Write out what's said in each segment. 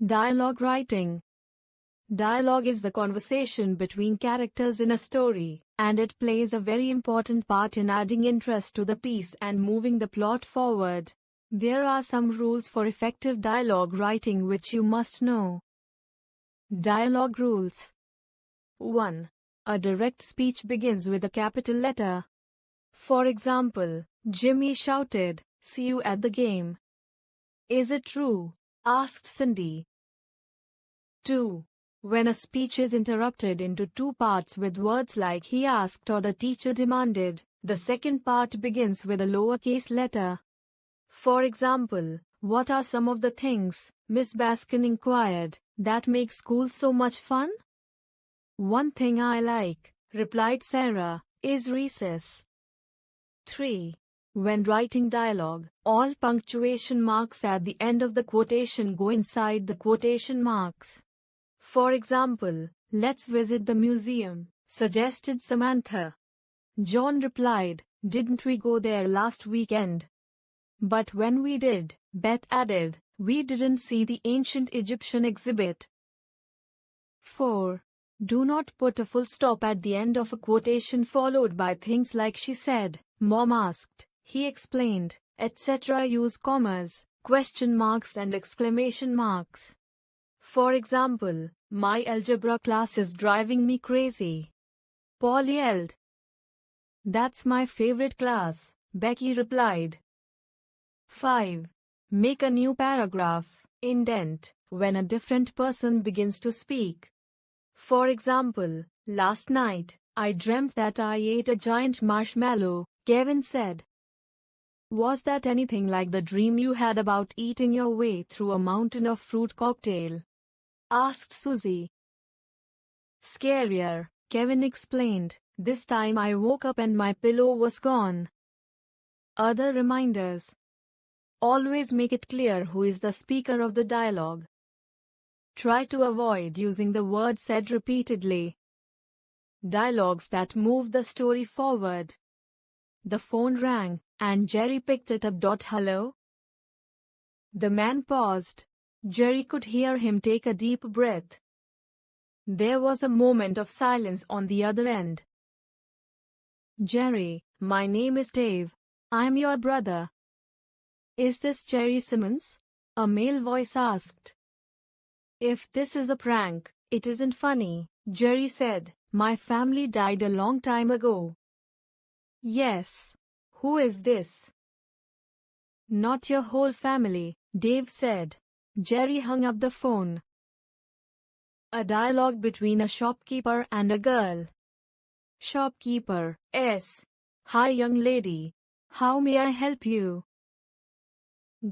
Dialogue writing. Dialogue is the conversation between characters in a story, and it plays a very important part in adding interest to the piece and moving the plot forward. There are some rules for effective dialogue writing which you must know. Dialogue rules. 1. A direct speech begins with a capital letter. For example, Jimmy shouted, "See you at the game." "Is it true?" asked Cindy. 2. When a speech is interrupted into two parts with words like "he asked" or "the teacher demanded," the second part begins with a lowercase letter. For example, "What are some of the things," Miss Baskin inquired, "that make school so much fun?" "One thing I like," replied Sarah, "is recess." 3. When writing dialogue, all punctuation marks at the end of the quotation go inside the quotation marks. For example, "Let's visit the museum," suggested Samantha. John replied, "Didn't we go there last weekend?" "But when we did," Beth added, "we didn't see the ancient Egyptian exhibit." 4. Do not put a full stop at the end of a quotation followed by things like "she said," "Mom asked," "he explained," etc. Use commas, question marks and exclamation marks. For example, "My algebra class is driving me crazy," Paul yelled. "That's my favorite class," Becky replied. 5. Make a new paragraph, indent, when a different person begins to speak. For example, "Last night, I dreamt that I ate a giant marshmallow," Kevin said. "Was that anything like the dream you had about eating your way through a mountain of fruit cocktail?" asked Susie. "Scarier," Kevin explained. "This time I woke up and my pillow was gone." Other reminders. Always make it clear who is the speaker of the dialogue. Try to avoid using the word "said" repeatedly. Dialogues that move the story forward. The phone rang, and Jerry picked it up. "Hello?" The man paused. Jerry could hear him take a deep breath. There was a moment of silence on the other end. "Jerry, my name is Dave. I'm your brother." "Is this Jerry Simmons?" a male voice asked. "If this is a prank, it isn't funny," Jerry said. "My family died a long time ago." "Yes. Who is this?" "Not your whole family," Dave said. Jerry hung up the phone. A dialogue between a shopkeeper and a girl. Shopkeeper: "S. Hi young lady. How may I help you?"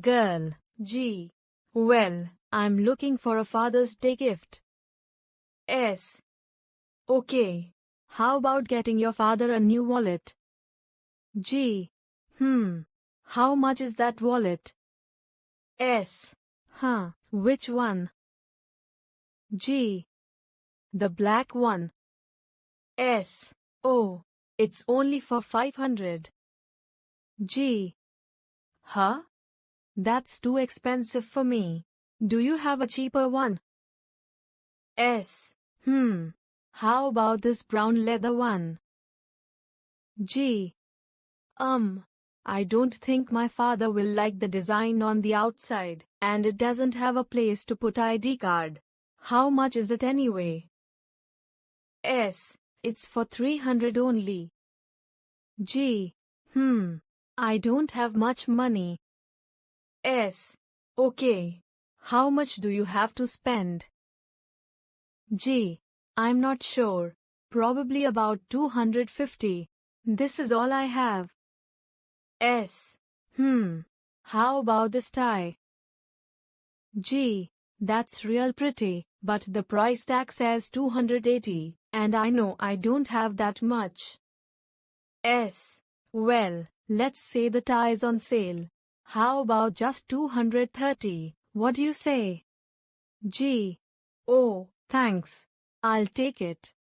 Girl: "G. Well, I'm looking for a Father's Day gift." S. "Okay. How about getting your father a new wallet?" G. How much is that wallet?" S. Which one?" G. "The black one." S. "Oh, it's only for 500. G. "Huh? That's too expensive for me. Do you have a cheaper one?" S. How about this brown leather one?" G. I don't think my father will like the design on the outside, and it doesn't have a place to put ID card. How much is it anyway?" S. "It's for 300 only." G. I don't have much money." S. "Okay. How much do you have to spend?" G. "I'm not sure. Probably about 250. This is all I have." S. How about this tie?" G. "That's real pretty, but the price tag says 280, and I know I don't have that much." S. "Well, let's say the tie's on sale. How about just 230? What do you say?" G. "Oh, thanks. I'll take it."